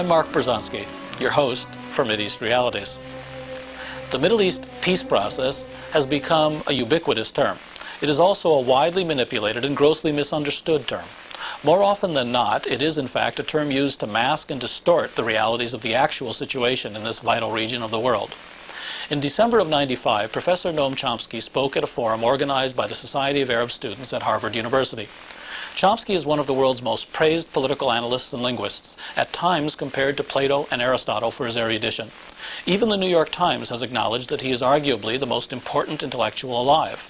Mark Brzezinski, your host for Mideast Realities. The Middle East peace process has become a ubiquitous term. It is also a widely manipulated and grossly misunderstood term. More often than not, it is in fact a term used to mask and distort the realities of the actual situation in this vital region of the world. In December of '95, Professor Noam Chomsky spoke at a forum organized by the Society of Arab Students at Harvard University. Chomsky is one of the world's most praised political analysts and linguists, at times compared to Plato and Aristotle for his erudition. Even the New York Times has acknowledged that he is arguably the most important intellectual alive.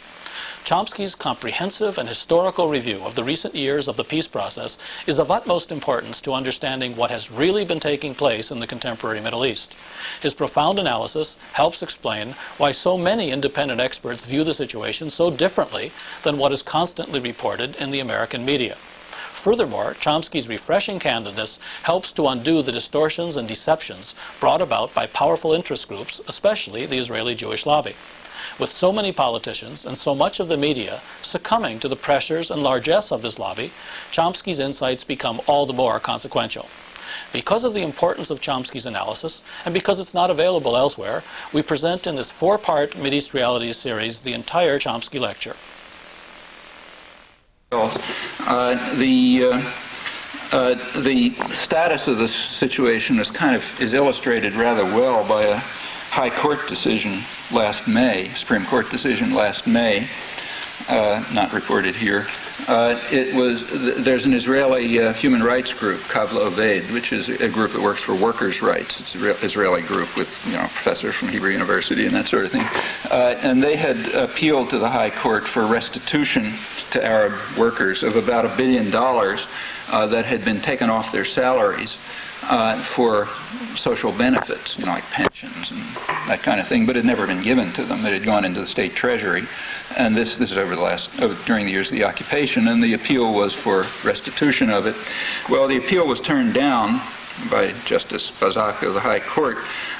Chomsky's comprehensive and historical review of the recent years of the peace process is of utmost importance to understanding what has really been taking place in the contemporary Middle East. His profound analysis helps explain why so many independent experts view the situation so differently than what is constantly reported in the American media. Furthermore, Chomsky's refreshing candidness helps to undo the distortions and deceptions brought about by powerful interest groups, especially the Israeli Jewish lobby. With so many politicians and so much of the media succumbing to the pressures and largesse of this lobby, Chomsky's insights become all the more consequential. Because of the importance of Chomsky's analysis, and because it's not available elsewhere, we present in this four-part Mideast Realities series the entire Chomsky lecture. The status of this situation is illustrated rather well by a High Court decision last May, Supreme Court decision last May, not reported here. There's an Israeli human rights group, Kavla Oved, which is a group that works for workers' rights. It's an Israeli group with professors from Hebrew University and that sort of thing. And they had appealed to the High Court for restitution to Arab workers of about $1 billion that had been taken off their salaries for social benefits, like pensions and that kind of thing, but had never been given to them. It had gone into the state treasury, and this is during the years of the occupation, and the appeal was for restitution of it. Well, the appeal was turned down by Justice Bazak of the High Court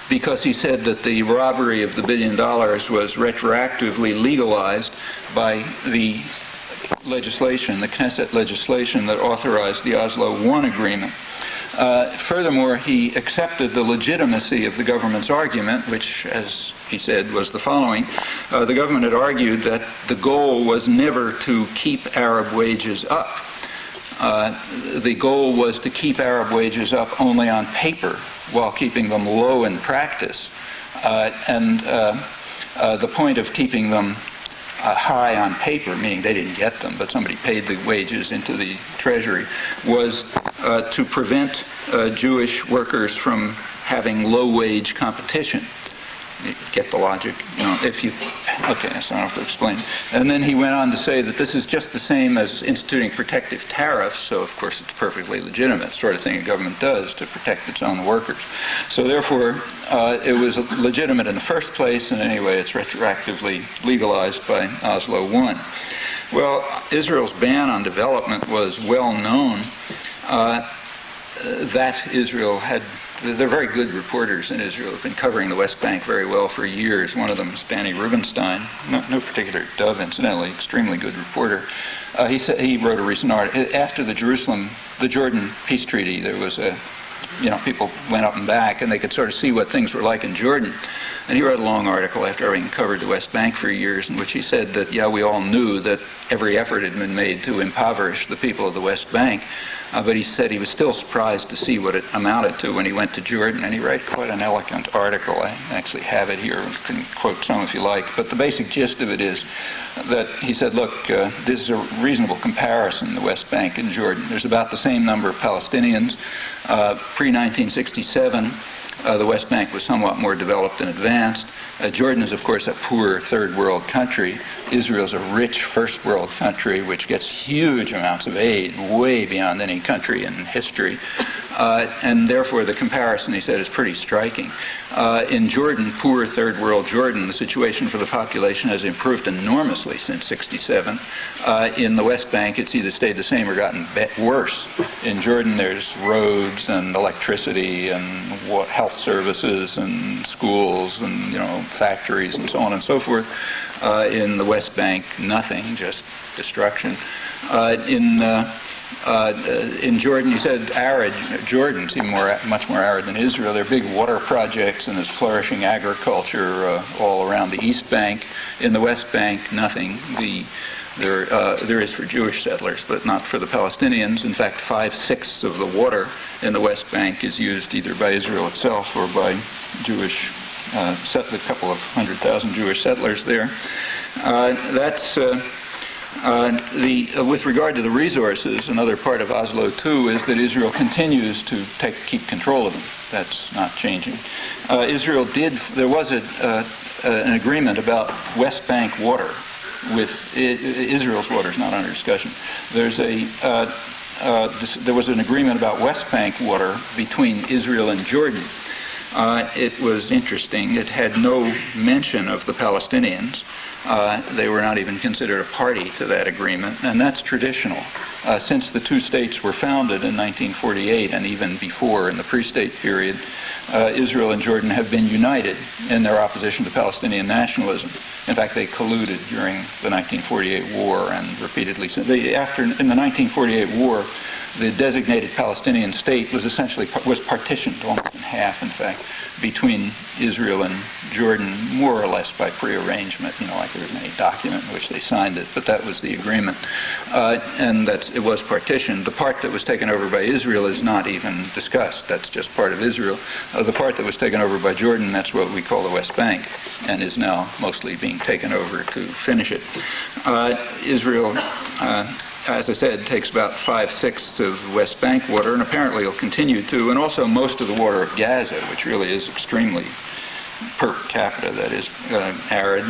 because he said that the robbery of the $1 billion was retroactively legalized by the legislation, the Knesset legislation that authorized the Oslo I agreement. Furthermore, he accepted the legitimacy of the government's argument, which, as he said, was the following. The government had argued that the goal was never to keep Arab wages up. The goal was to keep Arab wages up only on paper, while keeping them low in practice. The point of keeping them high on paper, meaning they didn't get them, but somebody paid the wages into the treasury, was to prevent Jewish workers from having low-wage competition. You get the logic? Okay, so I don't have to explain. And then he went on to say that this is just the same as instituting protective tariffs, so of course it's perfectly legitimate, sort of thing a government does to protect its own workers. So therefore, it was legitimate in the first place, and anyway, it's retroactively legalized by Oslo I. Well, Israel's ban on development was well known. That Israel had, they're very good reporters in Israel. They've been covering the West Bank very well for years. One of them is Danny Rubenstein, no particular dove, incidentally, extremely good reporter. He wrote a recent article. After the Jordan peace treaty, there was people went up and back, and they could sort of see what things were like in Jordan. And he wrote a long article after having covered the West Bank for years, in which he said that, we all knew that every effort had been made to impoverish the people of the West Bank, but he said he was still surprised to see what it amounted to when he went to Jordan, and he wrote quite an eloquent article. I actually have it here. I can quote some if you like, but the basic gist of it is that he said, look, this is a reasonable comparison, the West Bank and Jordan. There's about the same number of Palestinians. Pre-1967, the West Bank was somewhat more developed and advanced. Jordan is, of course, a poor third world country. Israel is a rich first world country which gets huge amounts of aid, way beyond any country in history. And therefore, the comparison, he said, is pretty striking. In Jordan, poor third world Jordan, the situation for the population has improved enormously since '67. In the West Bank, it's either stayed the same or gotten worse. In Jordan, there's roads and electricity and health services and schools and factories and so on and so forth. In the West Bank, nothing, just destruction. In In Jordan, you said arid. Jordan seemed much more arid than Israel. There are big water projects and there's flourishing agriculture all around the East Bank. In the West Bank, nothing. There is for Jewish settlers, but not for the Palestinians. In fact, 5/6 of the water in the West Bank is used either by Israel itself or by Jewish a couple of 100,000 Jewish settlers there. With regard to the resources, another part of Oslo II is that Israel continues to keep control of them. That's not changing. There was an agreement about West Bank water. Israel's water is not under discussion. There was an agreement about West Bank water between Israel and Jordan. It was interesting. It had no mention of the Palestinians. They were not even considered a party to that agreement, and that's traditional. Since the two states were founded in 1948 and even before in the pre-state period, Israel and Jordan have been united in their opposition to Palestinian nationalism. In fact, they colluded during the 1948 war and repeatedly since. In the 1948 war, the designated Palestinian state was partitioned almost in half, in fact, between Israel and Jordan, more or less by pre-arrangement. Like there wasn't any document in which they signed it, but that was the agreement, and it was partitioned. The part that was taken over by Israel is not even discussed. That's just part of Israel. The part that was taken over by Jordan, that's what we call the West Bank, and is now mostly being taken over to finish it. Israel, as I said, takes about 5/6 of West Bank water, and apparently will continue to, and also most of the water of Gaza, which really is extremely per capita, that is, arid.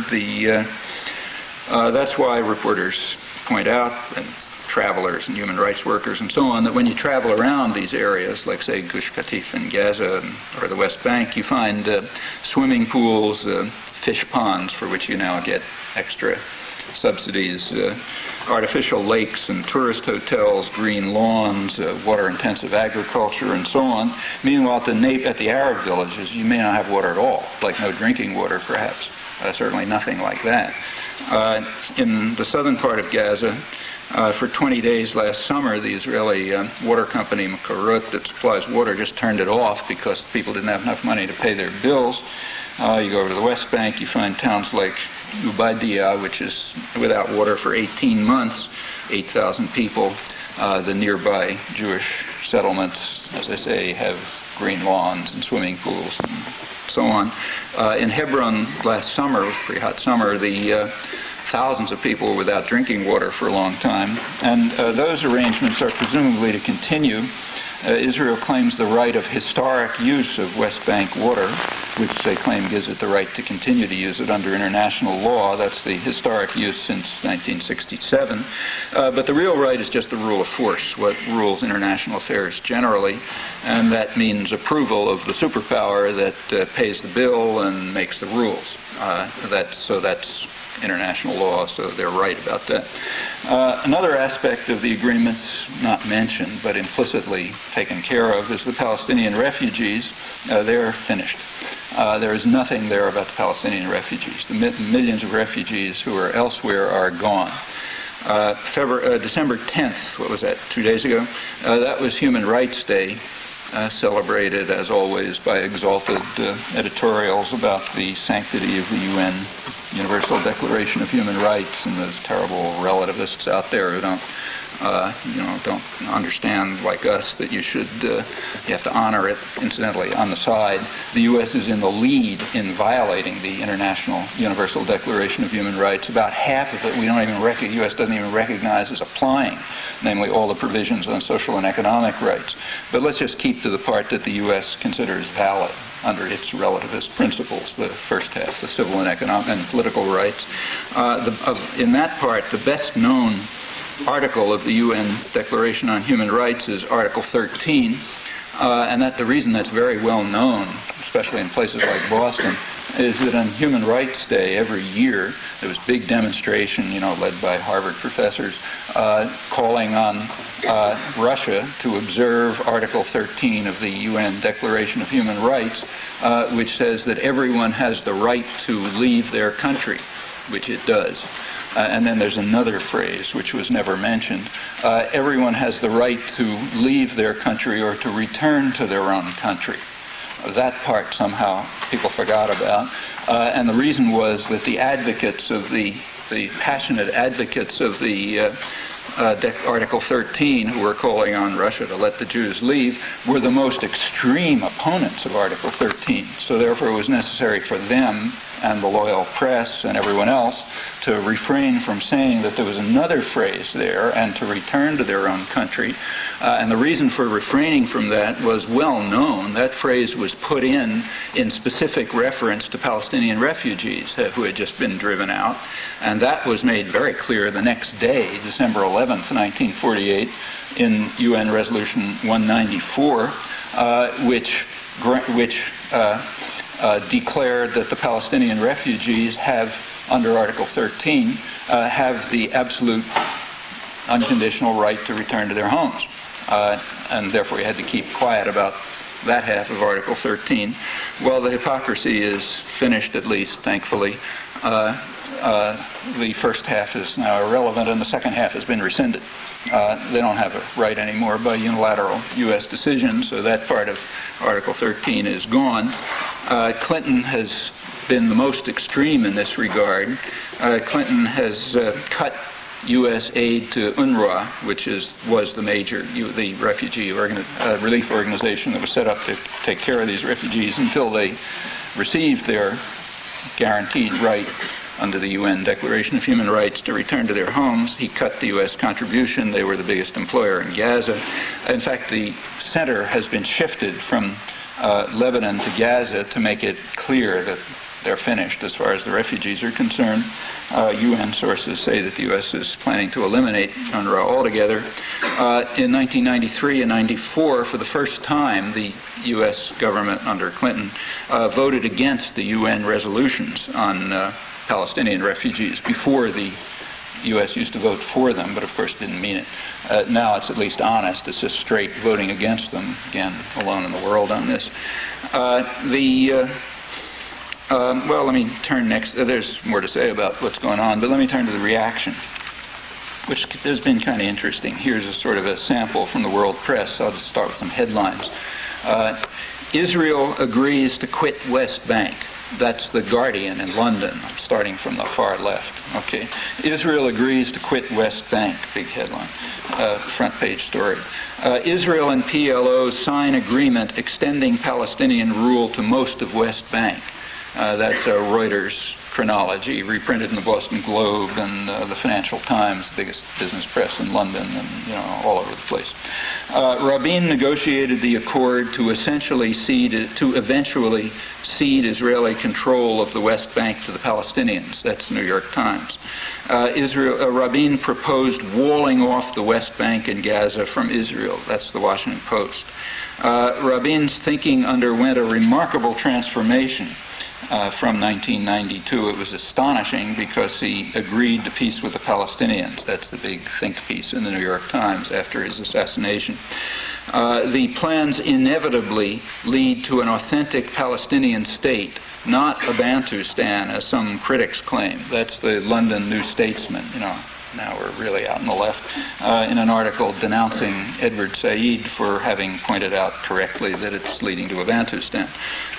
That's why reporters point out, and travelers and human rights workers and so on, that when you travel around these areas, like say Gush Katif in Gaza or the West Bank, you find swimming pools, fish ponds for which you now get extra subsidies, artificial lakes and tourist hotels, green lawns, water-intensive agriculture, and so on. Meanwhile, at the Arab villages, you may not have water at all, like no drinking water, perhaps. Certainly nothing like that. In the southern part of Gaza, for 20 days last summer, the Israeli water company, Makarut, that supplies water, just turned it off because people didn't have enough money to pay their bills. You go over to the West Bank, you find towns like Ubaidiya, which is without water for 18 months, 8,000 people. The nearby Jewish settlements, as I say, have green lawns and swimming pools and so on. In Hebron last summer, it was a pretty hot summer, thousands of people were without drinking water for a long time, and those arrangements are presumably to continue. Israel claims the right of historic use of West Bank water, which they claim gives it the right to continue to use it under international law. That's the historic use since 1967. But the real right is just the rule of force, what rules international affairs generally, and that means approval of the superpower that pays the bill and makes the rules. That's international law, so they're right about that. Another aspect of the agreements not mentioned but implicitly taken care of is the Palestinian refugees. They're finished. There is nothing there about the Palestinian refugees. The millions of refugees who are elsewhere are gone. December 10th, what was that, 2 days ago? That was Human Rights Day, celebrated, as always, by exalted editorials about the sanctity of the UN Universal Declaration of Human Rights, and those terrible relativists out there who don't understand, like us, that you have to honor it. Incidentally, on the side, the U.S. is in the lead in violating the International Universal Declaration of Human Rights. About half of it the U.S. doesn't even recognize as applying, namely all the provisions on social and economic rights. But let's just keep to the part that the U.S. considers valid under its relativist principles, the first half, the civil and economic and political rights. In that part, the best known article of the UN Declaration on Human Rights is Article 13, and that the reason that's very well known, especially in places like Boston, is that on Human Rights Day every year there was big demonstration, led by Harvard professors, calling on Russia to observe Article 13 of the UN Declaration of Human Rights, which says that everyone has the right to leave their country, which it does. And then there's another phrase which was never mentioned. Everyone has the right to leave their country or to return to their own country. That part somehow people forgot about. And the reason was that the advocates of the passionate advocates of the Article 13, who were calling on Russia to let the Jews leave, were the most extreme opponents of Article 13. So therefore it was necessary for them and the loyal press and everyone else to refrain from saying that there was another phrase there and to return to their own country. And the reason for refraining from that was well known. That phrase was put in specific reference to Palestinian refugees who had just been driven out. And that was made very clear the next day, December 11th, 1948, in UN Resolution 194, which declared that the Palestinian refugees have, under Article 13, have the absolute unconditional right to return to their homes. And therefore you had to keep quiet about that half of Article 13. Well, the hypocrisy is finished, at least, thankfully. The first half is now irrelevant, and the second half has been rescinded. They don't have a right anymore by unilateral U.S. decision, so that part of Article 13 is gone. Clinton has been the most extreme in this regard. Clinton has cut U.S. aid to UNRWA, which was the major the refugee relief organization that was set up to take care of these refugees until they received their guaranteed right under the UN Declaration of Human Rights to return to their homes. He cut the U.S. contribution. They were the biggest employer in Gaza. In fact, the center has been shifted from Lebanon to Gaza to make it clear that they're finished as far as the refugees are concerned. UN sources say that the U.S. is planning to eliminate UNRWA altogether. In 1993 and 94, for the first time, the U.S. government under Clinton voted against the UN resolutions on Palestinian refugees. Before, the U.S. used to vote for them, but of course didn't mean it. Now it's at least honest. It's just straight voting against them. Again, alone in the world on this. Well, let me turn next. There's more to say about what's going on, but let me turn to the reaction, which has been kind of interesting. Here's a sort of a sample from the world press. I'll just start with some headlines. Israel agrees to quit West Bank. That's The Guardian in London. I'm starting from the far left. Okay. Israel agrees to quit West Bank. Big headline. Front page story. Israel and PLO sign agreement extending Palestinian rule to most of West Bank. That's a Reuters chronology, reprinted in the Boston Globe and the Financial Times, biggest business press in London, and all over the place. Rabin negotiated the accord to eventually cede Israeli control of the West Bank to the Palestinians. That's the New York Times. Rabin proposed walling off the West Bank and Gaza from Israel. That's the Washington Post. Rabin's thinking underwent a remarkable transformation. From 1992. It was astonishing because he agreed to peace with the Palestinians. That's the big think piece in the New York Times after his assassination. The plans inevitably lead to an authentic Palestinian state, not a Bantustan, as some critics claim. That's the London New Statesman, now we're really out on the left, in an article denouncing Edward Said for having pointed out correctly that it's leading to a Bantustan,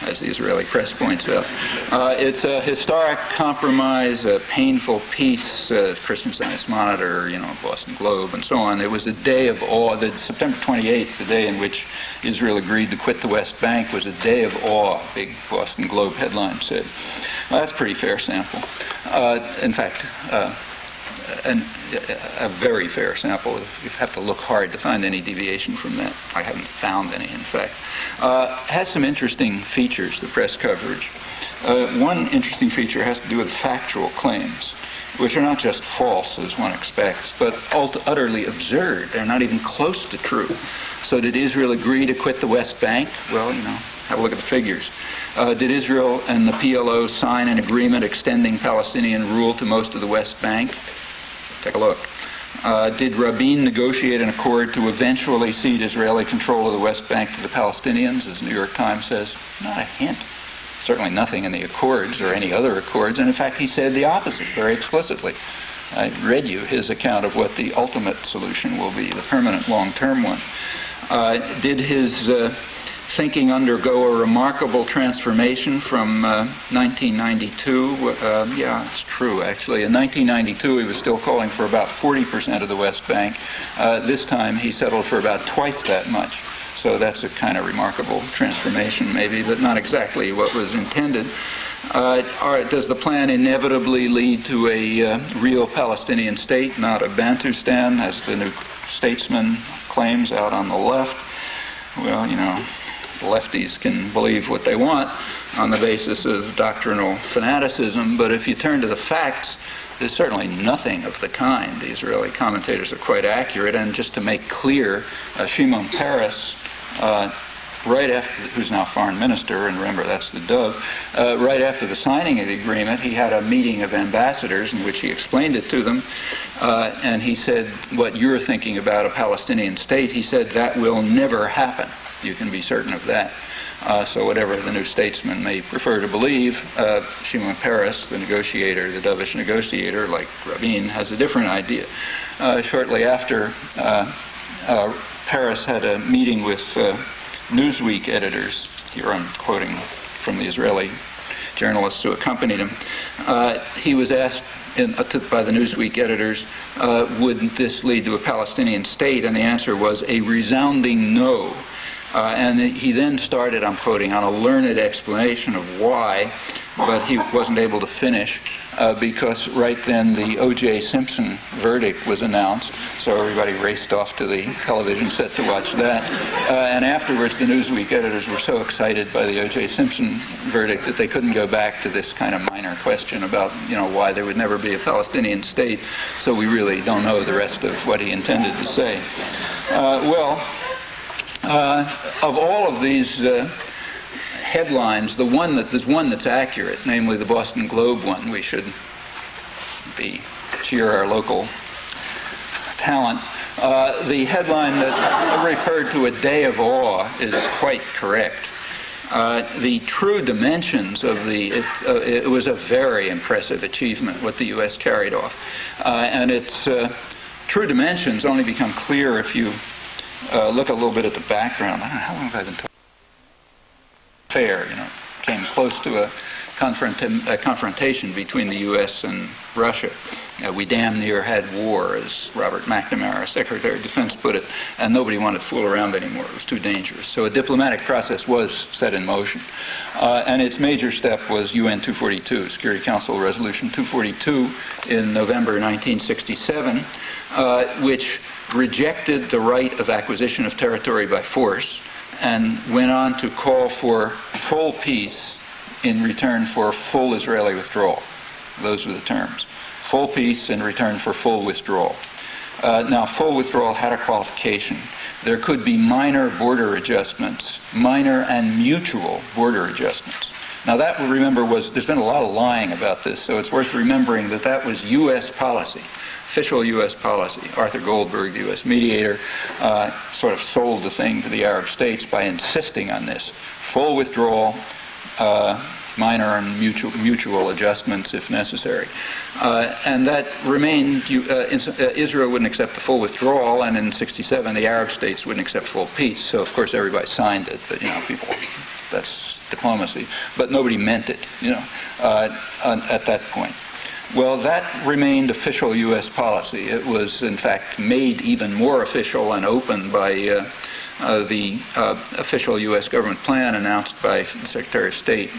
as the Israeli press points out. It's a historic compromise, a painful peace, Christian Science Monitor, Boston Globe, and so on. It was a day of awe. September 28th, the day in which Israel agreed to quit the West Bank, was a day of awe, big Boston Globe headline said. Well, that's a pretty fair sample. In fact, a very fair sample. You have to look hard to find any deviation from that. I haven't found any, in fact. Has some interesting features, the press coverage. One interesting feature has to do with factual claims, which are not just false, as one expects, but utterly absurd. They're not even close to true. So did Israel agree to quit the West Bank? Well, have a look at the figures. Did Israel and the PLO sign an agreement extending Palestinian rule to most of the West Bank? Take a look. Did Rabin negotiate an accord to eventually cede Israeli control of the West Bank to the Palestinians, as the New York Times says? Not a hint. Certainly nothing in the accords or any other accords. And in fact, he said the opposite very explicitly. I read you his account of what the ultimate solution will be, the permanent long-term one. Did his thinking undergo a remarkable transformation from 1992? Yeah, it's true, actually. In 1992, he was still calling for about 40% of the West Bank. This time, he settled for about twice that much. So that's a kind of remarkable transformation, maybe, but not exactly what was intended. Does the plan inevitably lead to a real Palestinian state, not a Bantustan, as the New Statesman claims out on the left? Well, you know, the lefties can believe what they want on the basis of doctrinal fanaticism, but if you turn to the facts, there's certainly nothing of the kind. The Israeli commentators are quite accurate, and just to make clear, Shimon Peres, right after, who's now foreign minister, and remember that's the dove, right after the signing of the agreement, he had a meeting of ambassadors in which he explained it to them, and he said, what you're thinking about a Palestinian state, he said, that will never happen. You can be certain of that. So whatever the New Statesman may prefer to believe, Shimon Peres, the negotiator, the dovish negotiator, like Rabin, has a different idea. Shortly after, Peres had a meeting with Newsweek editors. Here I'm quoting from the Israeli journalists who accompanied him. He was asked by the Newsweek editors, would this lead to a Palestinian state? And the answer was a resounding no. And he then started, I'm quoting, on a learned explanation of why, but he wasn't able to finish because right then the O.J. Simpson verdict was announced, so everybody raced off to the television set to watch that. And afterwards, the Newsweek editors were so excited by the O.J. Simpson verdict that they couldn't go back to this kind of minor question about, you know, why there would never be a Palestinian state, so we really don't know the rest of what he intended to say. Of all of these headlines, there's one that's accurate, namely the Boston Globe one. We should cheer our local talent. The headline that referred to a day of awe is quite correct. The true dimensions of it was a very impressive achievement what the U.S. carried off, and its true dimensions only become clear if you look a little bit at the background. I don't know, how long have I been talking? Fair, you know, came close to a confrontation between the U.S. and Russia. We damn near had war, as Robert McNamara, Secretary of Defense, put it, and nobody wanted to fool around anymore. It was too dangerous. So a diplomatic process was set in motion. And its major step was UN 242, Security Council Resolution 242 in November 1967, which rejected the right of acquisition of territory by force and went on to call for full peace in return for full Israeli withdrawal. Those were the terms. Full peace in return for full withdrawal. Now, full withdrawal had a qualification. There could be minor border adjustments, minor and mutual border adjustments. Now that, remember, there's been a lot of lying about this, so it's worth remembering that that was U.S. policy. Official U.S. policy. Arthur Goldberg, the U.S. mediator, sort of sold the thing to the Arab states by insisting on this. Full withdrawal, minor and mutual adjustments if necessary. And that remained, Israel wouldn't accept the full withdrawal, and in 1967 the Arab states wouldn't accept full peace. So of course everybody signed it, but you know, that's diplomacy. But nobody meant it, you know, at that point. Well, that remained official U.S. policy. It was, in fact, made even more official and open by the official U.S. government plan announced by the Secretary of State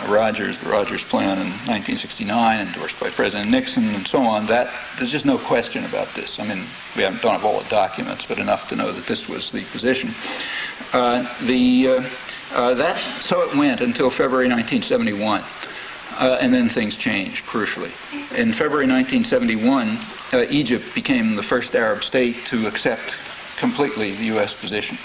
Rogers, the Rogers Plan in 1969, endorsed by President Nixon, and so on. There's just no question about this. I mean, we don't have all the documents, but enough to know that this was the position. So it went until February 1971. And then things changed, crucially. In February 1971, Egypt became the first Arab state to accept completely the U.S. position.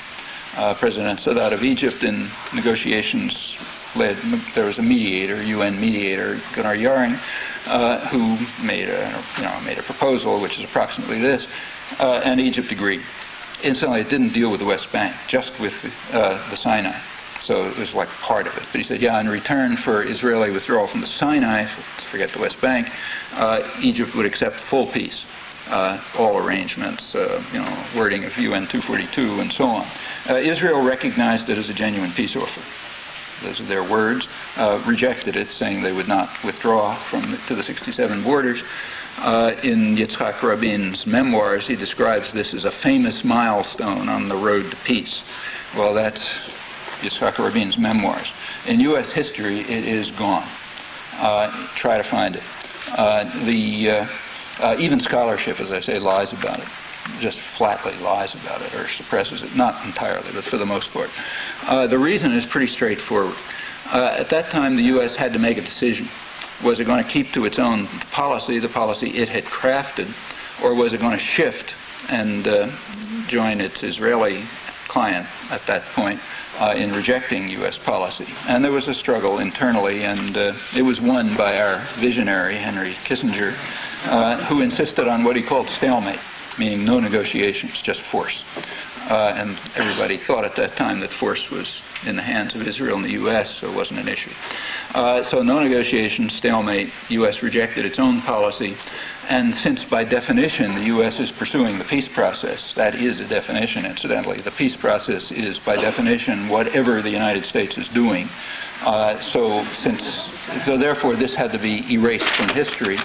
President Sadat of Egypt, in negotiations there was a mediator, UN mediator, Gunnar Jarring, who made a proposal, which is approximately this, and Egypt agreed. Incidentally, it didn't deal with the West Bank, just with the Sinai. So it was like part of it. But he said, yeah, in return for Israeli withdrawal from the Sinai, forget the West Bank, Egypt would accept full peace, all arrangements, wording of UN 242 and so on. Israel recognized it as a genuine peace offer. Those are their words, rejected it, saying they would not withdraw to the 67 borders. In Yitzhak Rabin's memoirs, he describes this as a famous milestone on the road to peace. Well, that's Yitzhak Rabin's memoirs. In U.S. history, it is gone. Try to find it. Even scholarship, as I say, lies about it. Just flatly lies about it or suppresses it. Not entirely, but for the most part. The reason is pretty straightforward. At that time, the U.S. had to make a decision. Was it going to keep to its own policy, the policy it had crafted, or was it going to shift and join its Israeli client at that point in rejecting U.S. policy? And there was a struggle internally, and it was won by our visionary, Henry Kissinger, who insisted on what he called stalemate, meaning no negotiations, just force. And everybody thought at that time that force was in the hands of Israel and the U.S., so it wasn't an issue. So no negotiations, stalemate. U.S. rejected its own policy. And since by definition the U.S. is pursuing the peace process, that is a definition, incidentally. The peace process is by definition whatever the United States is doing. So therefore this had to be erased from history.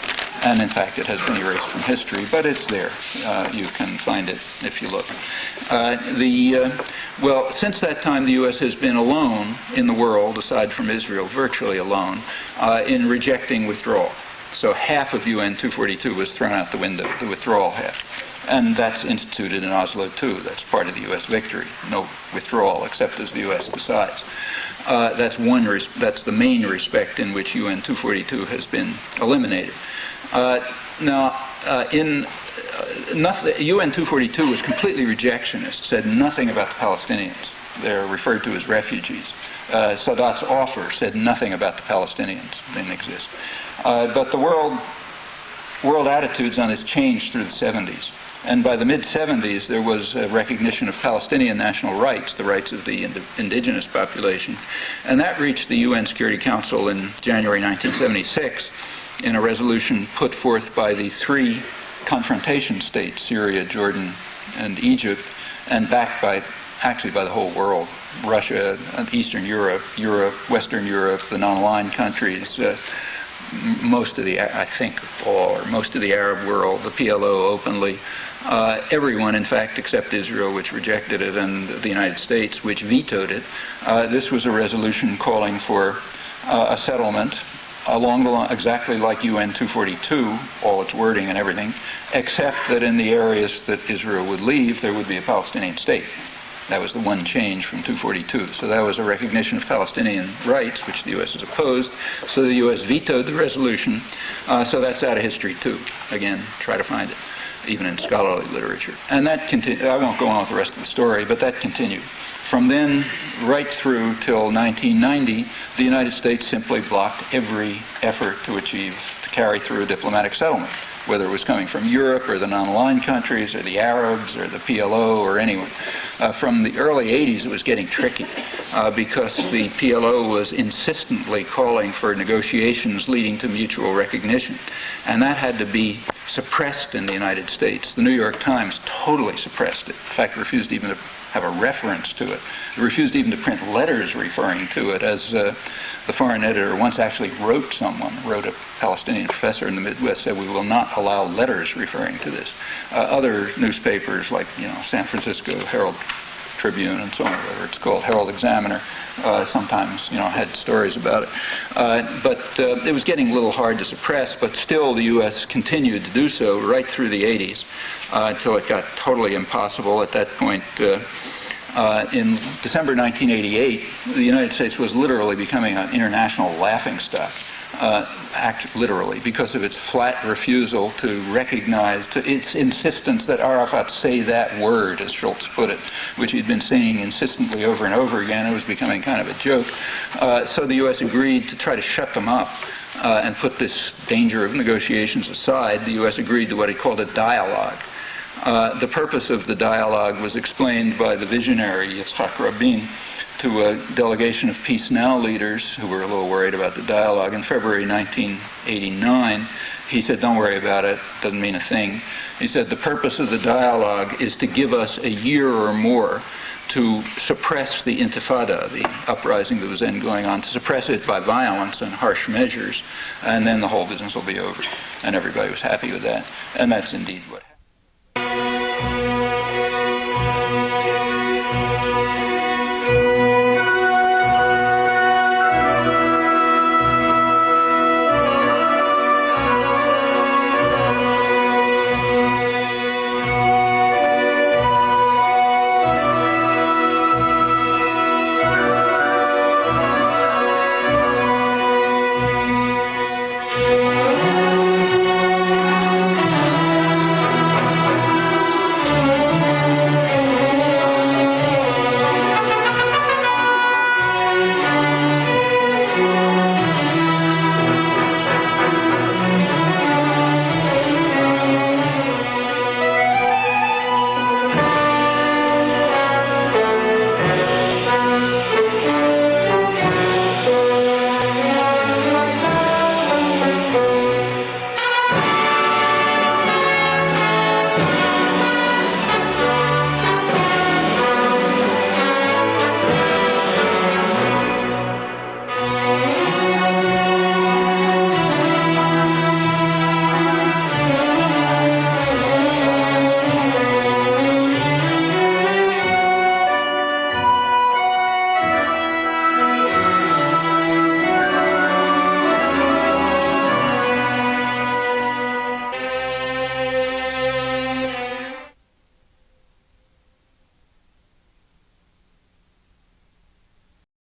And in fact, it has been erased from history, but it's there. You can find it if you look. Well, since that time, the U.S. has been alone in the world, aside from Israel, virtually alone, in rejecting withdrawal. So half of UN 242 was thrown out the window, the withdrawal half. And that's instituted in Oslo, too. That's part of the U.S. victory. No withdrawal, except as the U.S. decides. That's the main respect in which UN 242 has been eliminated. UN 242 was completely rejectionist, said nothing about the Palestinians. They're referred to as refugees. Sadat's offer said nothing about the Palestinians. They didn't exist. But the world attitudes on this changed through the 70s. And by the mid-70s, there was a recognition of Palestinian national rights, the rights of the indigenous population. And that reached the UN Security Council in January 1976 in a resolution put forth by the three confrontation states, Syria, Jordan, and Egypt, and backed by the whole world, Russia, Eastern Europe, Western Europe, the non-aligned countries, most of the Arab world, the PLO openly, everyone, in fact, except Israel, which rejected it, and the United States, which vetoed it. This was a resolution calling for a settlement along the line, exactly like UN 242, all its wording and everything, except that in the areas that Israel would leave, there would be a Palestinian state. That was the one change from 242. So that was a recognition of Palestinian rights, which the U.S. has opposed. So the U.S. vetoed the resolution. So that's out of history, too. Again, try to find it, even in scholarly literature. And that continued. I won't go on with the rest of the story, but that continued. From then right through till 1990, the United States simply blocked every effort to carry through a diplomatic settlement, whether it was coming from Europe or the non-aligned countries or the Arabs or the PLO or anyone. From the early 80s, it was getting tricky because the PLO was insistently calling for negotiations leading to mutual recognition. And that had to be suppressed in the United States. The New York Times totally suppressed it. In fact, refused even to have a reference to it. It refused even to print letters referring to it, as the foreign editor once actually wrote a Palestinian professor in the Midwest, said, we will not allow letters referring to this. Other newspapers like, San Francisco Herald Tribune and so on, whatever it's called, Herald Examiner, sometimes, had stories about it. But it was getting a little hard to suppress, but still the U.S. continued to do so right through the 80s until it got totally impossible. At that point, in December 1988, the United States was literally becoming an international laughingstock. Literally, because of its flat refusal to recognize, its insistence that Arafat say that word, as Schultz put it, which he'd been saying insistently over and over again. It was becoming kind of a joke. So the U.S. agreed to try to shut them up and put this danger of negotiations aside. The U.S. agreed to what he called a dialogue. The purpose of the dialogue was explained by the visionary Yitzhak Rabin to a delegation of Peace Now leaders who were a little worried about the dialogue in February 1989. He said, don't worry about it, doesn't mean a thing. He said, the purpose of the dialogue is to give us a year or more to suppress the intifada, the uprising that was then going on, to suppress it by violence and harsh measures, and then the whole business will be over. And everybody was happy with that. And that's indeed what happened.